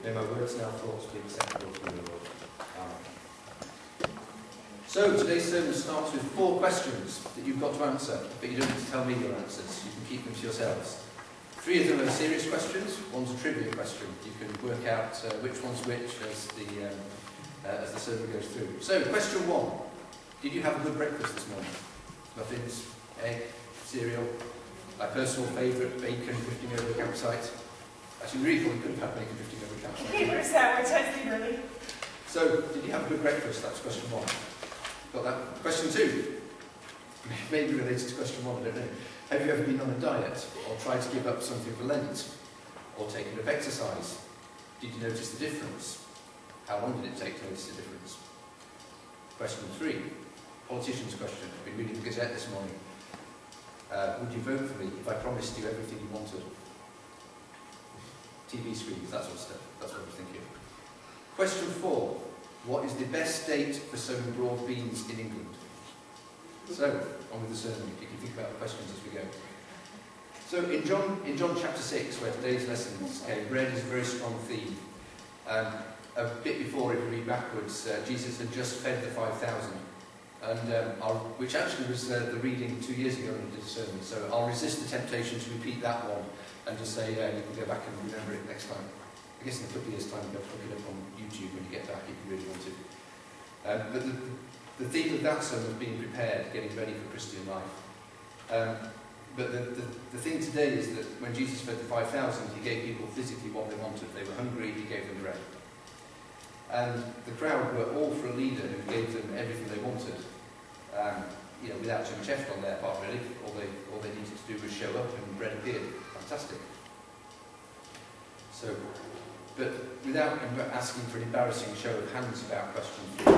May my words and our thoughts be acceptable to you, Lord. Amen. So, today's sermon starts with 4 questions that you've got to answer, but you don't need to tell me your answers. You can keep them to yourselves. 3 of them are serious questions, one's a trivia question. You can work out which one's which as the sermon goes through. So, question 1. Did you have a good breakfast this morning? Muffins, egg, cereal, my personal favourite, bacon drifting over the campsite. Actually, we really probably could have had bacon drifting over the campsite. Paper sandwich, I think, really. So, did you have a good breakfast? That's question 1. Got that? Question 2. Maybe related to question 1, I don't know. Have you ever been on a diet, or tried to give up something for Lent, or taken up exercise? Did you notice the difference? How long did it take to notice the difference? Question 3. Politician's question. I've been reading the Gazette this morning. Would you vote for me if I promised you everything you wanted? TV screens, that sort of stuff. That's what I was thinking. Question 4. What is the best date for sowing broad beans in England? So, on with the sermon. You can think about the questions as we go. So, in John chapter 6, where today's lesson is, bread is a very strong theme. A bit before, if we read backwards, Jesus had just fed the 5,000. And which actually was the reading 2 years ago when I did a sermon. So I'll resist the temptation to repeat that one and just say you can go back and remember it next time. I guess in a couple of years' time you'll look it up on YouTube when you get back if you really want to. But the theme of that sermon was being prepared, getting ready for Christian life. But the thing today is that when Jesus fed the 5,000, he gave people physically what they wanted. They were hungry, he gave them bread. And the crowd were all for a leader who gave them everything they wanted. Without too much effort on their part, really. All they needed to do was show up and bread appeared. Fantastic. So, but without asking for an embarrassing show of hands about question 3,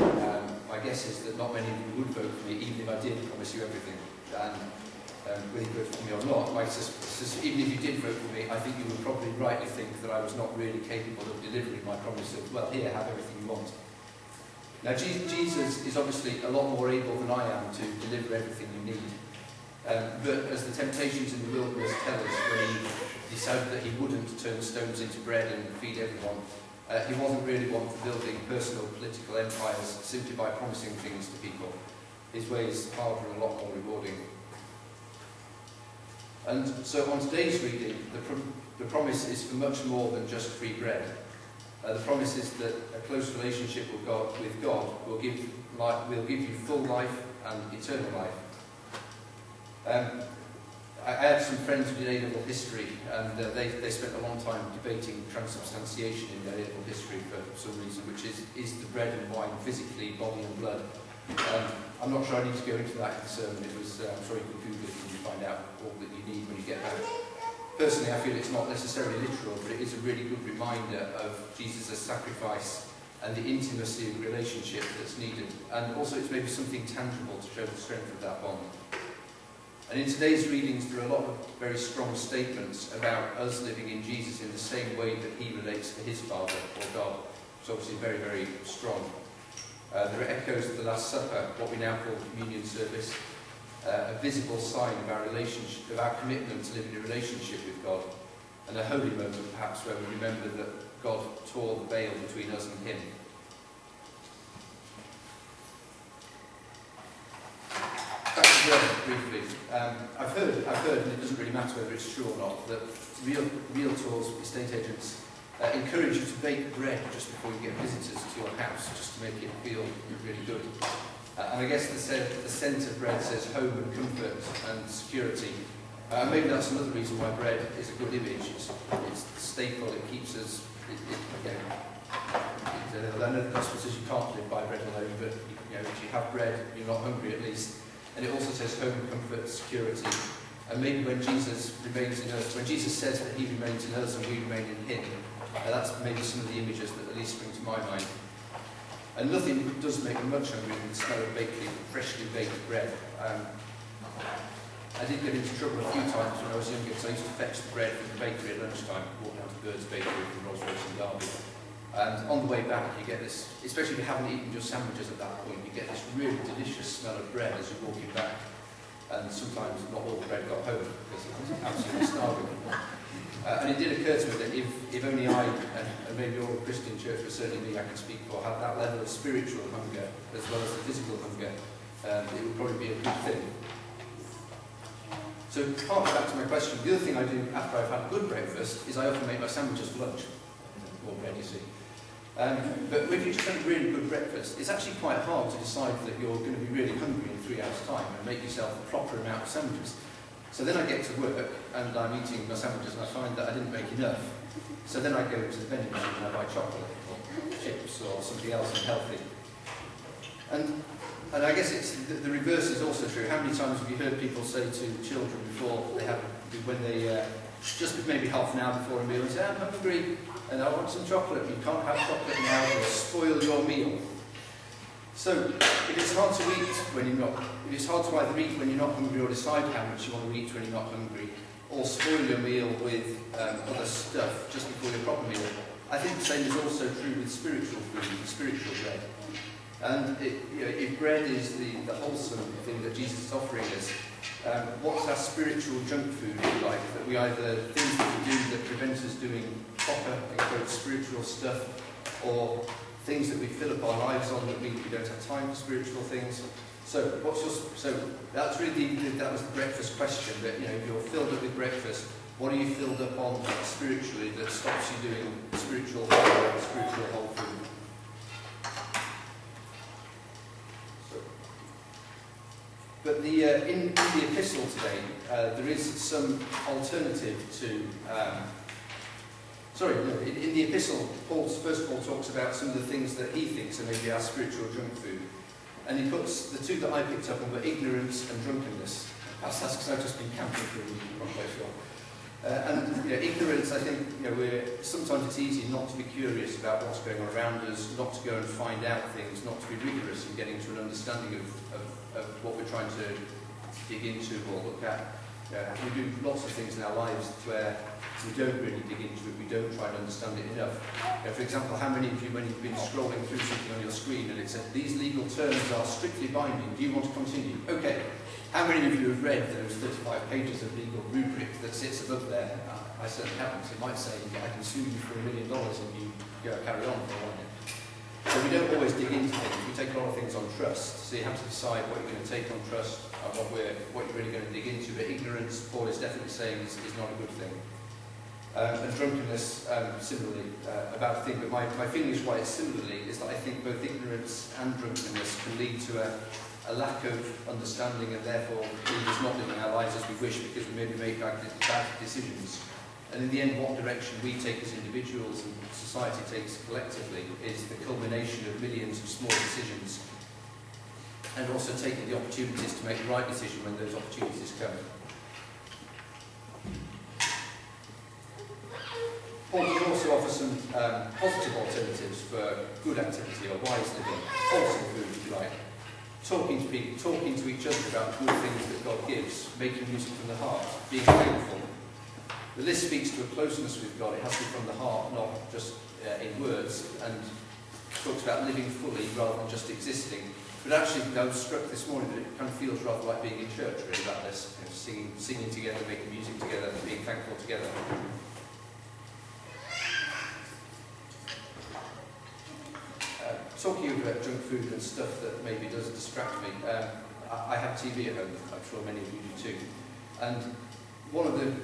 my guess is that not many of you would vote for me, even if I did promise you everything. And whether you vote for me or not, even if you did vote for me, I think you would probably rightly think that I was not really capable of delivering my promise of, well, here, have everything you want. Now, Jesus is obviously a lot more able than I am to deliver everything you need. But as the temptations in the wilderness tell us, when he decided that he wouldn't turn stones into bread and feed everyone, he wasn't really one for building personal political empires simply by promising things to people. His way is harder and a lot more rewarding. And so on today's reading, the promise is for much more than just free bread. The promise is that a close relationship with God will give you full life and eternal life. I had some friends who did A-level history, and they spent a long time debating transubstantiation in their A-level history for some reason, which is the bread and wine physically, body and blood. I'm not sure I need to go into that in the sermon. I'm sure you can Google it and you find out all that you need when you get back. Personally, I feel it's not necessarily literal, but it is a really good reminder of Jesus' sacrifice and the intimacy of relationship that's needed. And also it's maybe something tangible to show the strength of that bond. And in today's readings, there are a lot of very strong statements about us living in Jesus in the same way that he relates to his Father, or God. It's obviously very, very strong. There are echoes of the Last Supper, what we now call the communion service, a visible sign of our relationship, of our commitment to live in a relationship with God, and a holy moment perhaps where we remember that God tore the veil between us and him. Back to work briefly. I've heard, and it doesn't really matter whether it's true or not, that realtors, estate agents, encourage you to bake bread just before you get visitors to your house, just to make it feel really good. And I guess the scent of bread says home and comfort and security. Maybe that's another reason why bread is a good image. It's staple, it keeps us... I know the gospel says you can't live by bread alone, but if you have bread, you're not hungry at least. And it also says home, comfort, security. And maybe when Jesus remains in us, when Jesus says that he remains in us and we remain in him, that's maybe some of the images that at least spring to my mind. And nothing does make me much hungrier than the smell of bakery, freshly baked bread. I did get into trouble a few times when I was younger, because I used to fetch the bread from the bakery at lunchtime, walk down to Bird's Bakery from Rolls-Royce and Derby. And on the way back, you get this, especially if you haven't eaten your sandwiches at that point, you get this really delicious smell of bread as you're walking back. and sometimes not all the bread got home because it was absolutely starving. And it did occur to me that if only I, and maybe all the Christian church, but certainly me, I can speak for, had that level of spiritual hunger as well as the physical hunger, it would probably be a good thing. So, partly back to my question, the other thing I do after I've had a good breakfast is I often make my sandwiches for lunch. More bread, you see. But if you just have a really good breakfast, it's actually quite hard to decide that you're going to be really hungry in 3 hours' time and make yourself a proper amount of sandwiches. So then I get to work and I'm eating my sandwiches and I find that I didn't make enough. So then I go to the vending machine and I buy chocolate or chips or something else unhealthy. And I guess it's the reverse is also true. How many times have you heard people say to children before they have, when they, just maybe half an hour before a meal, and say, I'm hungry and I want some chocolate. You can't have chocolate now, it'll spoil your meal. So, if it's hard to eat when you're not, if it's hard to either eat when you're not hungry or decide how much you want to eat when you're not hungry, or spoil your meal with other stuff just before your proper meal, I think the same is also true with spiritual food, spiritual bread. And if bread is the wholesome thing that Jesus is offering us, what's our spiritual junk food, if you like, that we either things that we do that prevent us doing proper, in quotes, spiritual stuff, or things that we fill up our lives on that mean we don't have time for spiritual things. So that's really that was the breakfast question. That if you're filled up with breakfast, what are you filled up on spiritually that stops you doing spiritual whole food? But in the epistle today, there is some alternative to. In the epistle, first of all talks about some of the things that he thinks are maybe our spiritual junk food. And he puts the two that I picked up on were ignorance and drunkenness. Perhaps that's because I've just been camping for a week, I'm not quite sure. Ignorance, I think, sometimes it's easy not to be curious about what's going on around us, not to go and find out things, not to be rigorous in getting to an understanding of what we're trying to dig into or look at. We do lots of things in our lives where we don't really dig into it, we don't try to understand it enough. For example, how many of you, when you've been scrolling through something on your screen and it said, these legal terms are strictly binding, do you want to continue? Okay. How many of you have read those 35 pages of legal rubric that sits above there? I certainly haven't. It might say, I can sue you for $1 million if you carry on for a while. So we don't always dig into things. We take a lot of things on trust. So you have to decide what you're going to take on trust and what you're really going to dig into. But ignorance, Paul is definitely saying, is not a good thing. And drunkenness, similarly, about a thing. But my feeling is why it's similarly is that I think both ignorance and drunkenness can lead to a lack of understanding and therefore lead us not living our lives as we wish because we maybe make bad decisions. And in the end, what direction we take as individuals and society takes collectively is the culmination of millions of small decisions and also taking the opportunities to make the right decision when those opportunities come. Paul can also offer some positive alternatives for good activity or wise living, wholesome food if you like. Talking to people, talking to each other about good things that God gives, making music from the heart, being thankful. The list speaks to a closeness with God. It has to be from the heart, not just in words, and talks about living fully rather than just existing. But actually, I was struck this morning that it kind of feels rather like being in church, really, about this. Singing together, making music together, being thankful together. Talking about junk food and stuff that maybe does distract me, I have TV at home, I'm sure many of you do too. And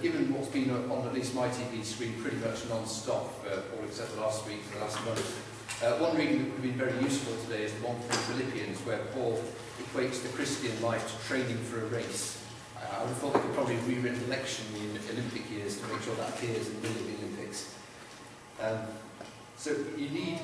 given what's been on at least my TV screen pretty much non-stop, all except the last week, for the last month, one reading that would have been very useful today is the one from Philippians, where Paul equates the Christian life to training for a race. I would have thought they could probably have rewritten the election in Olympic years to make sure that appears in the middle of the Olympics. So you need...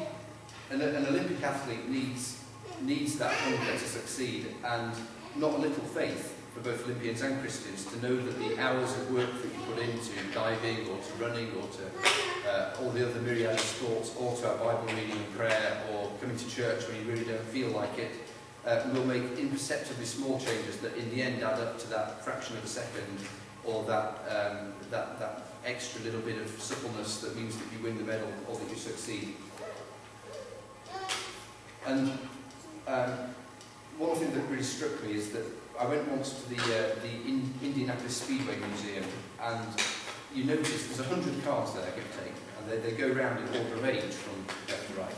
An Olympic athlete needs that hunger to succeed and not a little faith for both Olympians and Christians to know that the hours of work that you put into diving or to running or to all the other myriad of sports or to our Bible reading and prayer or coming to church when you really don't feel like it will make imperceptibly small changes that in the end add up to that fraction of a second or that extra little bit of suppleness that means that you win the medal or that you succeed. And one thing that really struck me is that I went once to the Indianapolis Speedway Museum, and you notice there's 100 cars there, give or take, and they go round in order of age from left to right.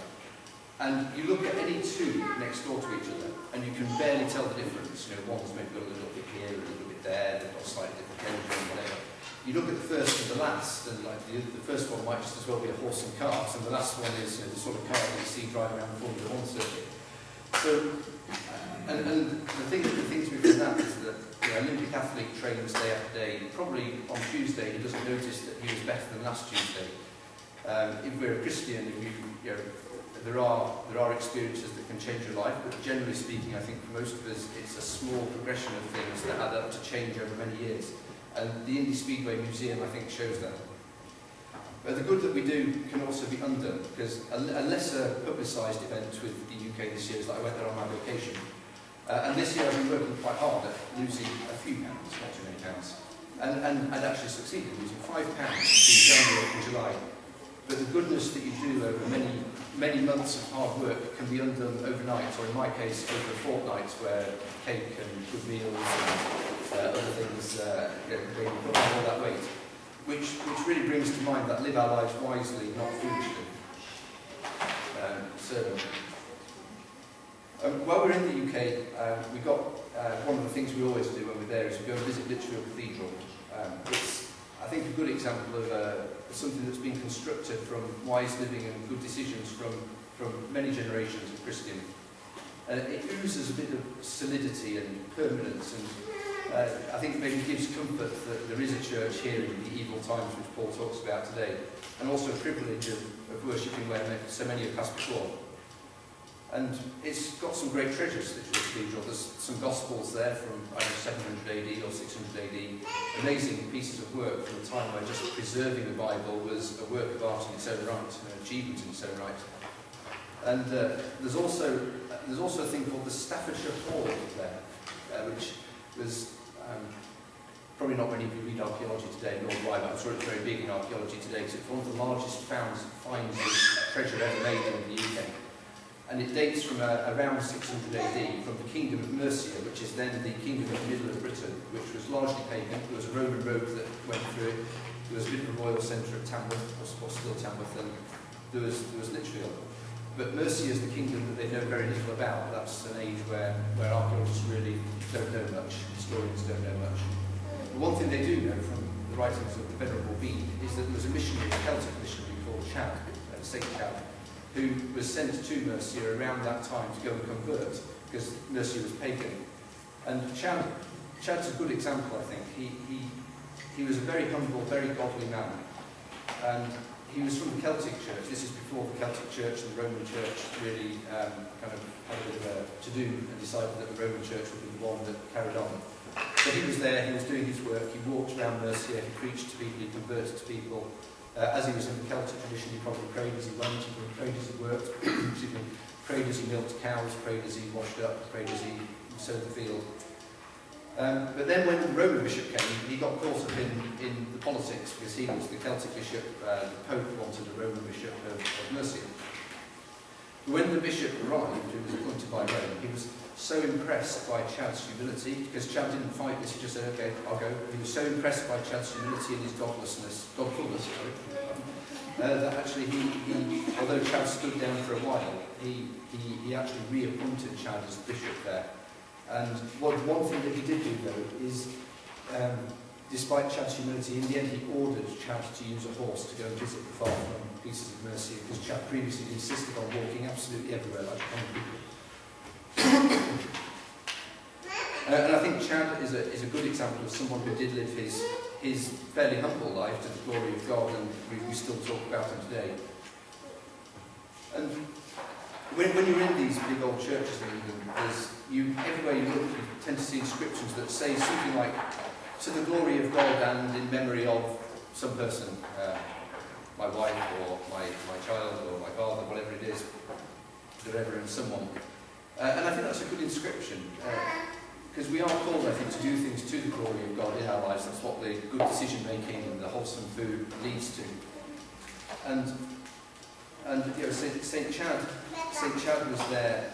And you look at any two next door to each other, and you can barely tell the difference. You know, one's maybe got a little bit here, a little bit there, they've got a slightly different engine, whatever. You look at the first and the last, and like the first one might just as well be a horse and cart, and the last one is, you know, the sort of car that you see driving around the Formula 1 circuit. So, and the thing to me from that is that, you know, Olympic athlete trains day after day. Probably on Tuesday he doesn't notice that he was better than last Tuesday. If we're a Christian, you know, there are experiences that can change your life, but generally speaking, I think for most of us, it's a small progression of things that add up to change over many years. And the Indy Speedway Museum, I think, shows that. But the good that we do can also be undone, because a lesser publicised event with the UK this year is that I went there on my vacation. And this year I've been working quite hard at losing a few pounds, not too many pounds. And I'd actually succeeded in losing £5 between January and July. But the goodness that you do over many months of hard work can be undone overnight, or in my case, over a fortnight, where cake and good meals and other things put on all that weight. Which really brings to mind that live our lives wisely, not foolishly. While we're in the UK, we got one of the things we always do when we're there is we go and visit Lichfield Cathedral. It's, I think, a good example of something that's been constructed from wise living and good decisions from many generations of Christians. It oozes a bit of solidity and permanence, and I think maybe gives comfort that there is a church here in the evil times which Paul talks about today, and also a privilege of worshipping where so many have passed before. And it's got some great treasures, Lichfield Cathedral. There's some Gospels there from either 700 AD or 600 AD. Amazing pieces of work from a time where just preserving the Bible was a work of art in its own right, an achievement in its own right. And there's also a thing called the Staffordshire Hall there, which was probably not many of you read archaeology today, nor do I, but I'm sure it's very big in archaeology today, because it's one of the largest finds of treasure ever made in the UK. And it dates from around 600 AD, from the Kingdom of Mercia, which is then the Kingdom of the Middle of Britain, which was largely pagan. There was a Roman road that went through it. There was a bit of a royal centre at Tamworth, or still Tamworth, and there was Lichfield. But Mercia is the kingdom that they know very little about. That's an age where archaeologists really don't know much, historians don't know much. But one thing they do know from the writings of the Venerable Bede is that there was a missionary, a Celtic missionary called Chad, St. Chad, who was sent to Mercia around that time to go and convert, because Mercia was pagan. And Chad's a good example, I think. He was a very humble, very godly man. And he was from the Celtic Church. This is before the Celtic Church and the Roman Church really kind of had a bit of a to-do and decided that the Roman Church would be the one that carried on. So he was there, he was doing his work, he walked around Mercia, he preached to people, he converted to people. As he was in the Celtic tradition, he probably prayed as he went, he prayed as he worked, excuse me, prayed as he milked cows, prayed as he washed up, prayed as he sowed the field. But then when the Roman bishop came, he got caught up in the politics, because he was the Celtic bishop, the Pope wanted a Roman bishop of Mercia. When the bishop arrived, who was appointed by Rome, he was so impressed by Chad's humility, because Chad didn't fight this, he just said, okay, I'll go. He was so impressed by Chad's humility and his godfulness, that actually he, although Chad stood down for a while, he actually reappointed Chad as bishop there. And one thing that he did do, though, is, despite Chad's humility, in the end he ordered Chad to use a horse to go and visit the far-flung pieces of Mercia, because Chad previously insisted on walking absolutely everywhere like common people. And I think Chad is a good example of someone who did live his fairly humble life to the glory of God, and we still talk about him today. And when you're in these big old churches in England, everywhere you look, you tend to see inscriptions that say something like, to the glory of God and in memory of some person, my wife or my child or my father, whatever it is, the reverend someone. And I think that's a good inscription, because we are called, I think, to do things to the glory of God in our lives. That's what the good decision-making and the wholesome food leads to. And you know, St. Chad was there.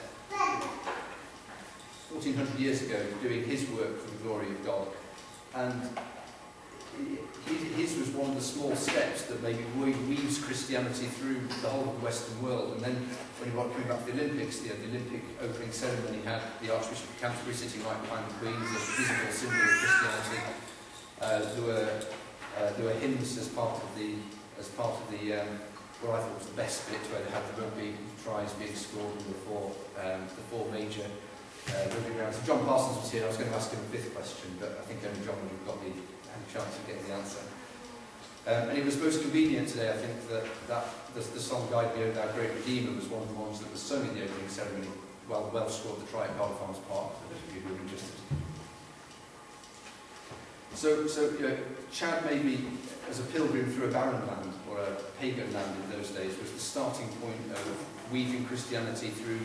1400 years ago, doing his work for the glory of God. And his was one of the small steps that maybe weaves Christianity through the whole of the Western world. And then when you were coming back to the Olympics, the Olympic opening ceremony had the Archbishop of Canterbury sitting right behind the Queen, as a visible symbol of Christianity. There were hymns as part of the what I thought was the best bit, where they had the rugby tries being scored in the four major rugby rounds. If John Parsons was here, I was going to ask him a fifth question, but I think only John would have had a chance of getting the answer. And it was most convenient today, I think, that the song Guide Me, O Thou Great Redeemer was one of the ones that was sung in the opening ceremony while Welsh scored the try at Garden Farms Park, for those of you who are interested. So Chad maybe, as a pilgrim through a barren land, or a pagan land in those days, was the starting point of weaving Christianity through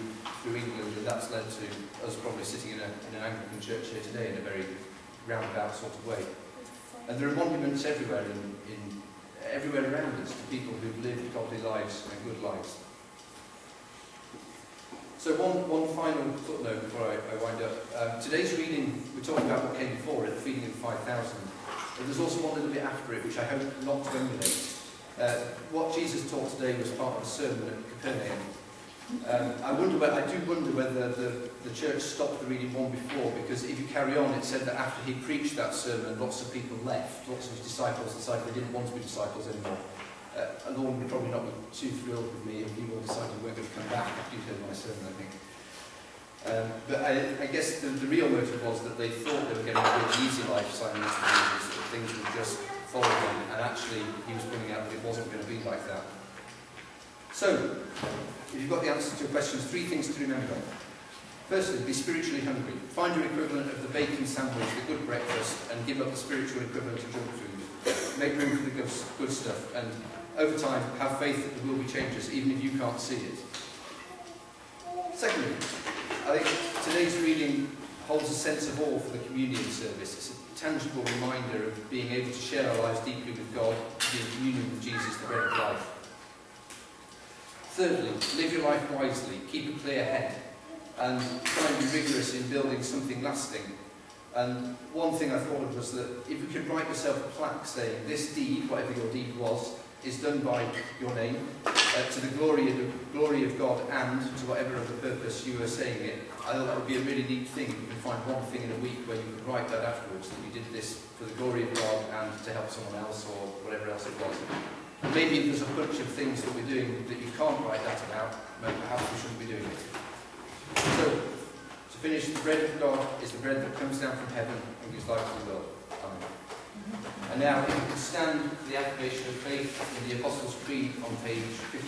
England, and that's led to us probably sitting in an Anglican church here today in a very roundabout sort of way. And there are monuments everywhere everywhere around us to people who've lived godly lives and good lives. So one final footnote before I wind up. Today's reading, we're talking about what came before it, the feeding of 5,000. But there's also one little bit after it, which I hope not to emulate. What Jesus taught today was part of a sermon at Capernaum. I do wonder whether the church stopped the reading one before, because if you carry on, it said that after he preached that sermon, lots of people left. Lots of his disciples decided they didn't want to be disciples anymore. And Lord would probably not be too thrilled with me if you all decided we weren't going to come back after you'd heard my sermon, I think. But I guess the real motive was that they thought they were getting a really easy life signing into Jesus, that things would just follow him, and actually he was bringing out that it wasn't going to be like that. So, if you've got the answers to your questions, 3 things to remember. Firstly, be spiritually hungry. Find your equivalent of the bacon sandwich, the good breakfast, and give up the spiritual equivalent of junk food. Make room for the good stuff, and over time, have faith that there will be changes, even if you can't see it. Secondly, I think today's reading holds a sense of awe for the communion service. It's a tangible reminder of being able to share our lives deeply with God, to be in communion with Jesus, the bread of life. Thirdly, live your life wisely, keep a clear head, and try and be rigorous in building something lasting. And one thing I thought of was that if you could write yourself a plaque saying, this deed, whatever your deed was, is done by your name, to the glory of God and to whatever other purpose you were saying it. I thought that would be a really neat thing. You can find one thing in a week where you could write that afterwards, that you did this for the glory of God and to help someone else, or whatever else it was. And maybe if there's a bunch of things that we're doing that you can't write that about, perhaps we shouldn't be doing it. So, to finish, the bread of God is the bread that comes down from heaven and gives life to the world. Amen. And now, if you can stand for the affirmation of faith in the Apostles' Creed on page 52.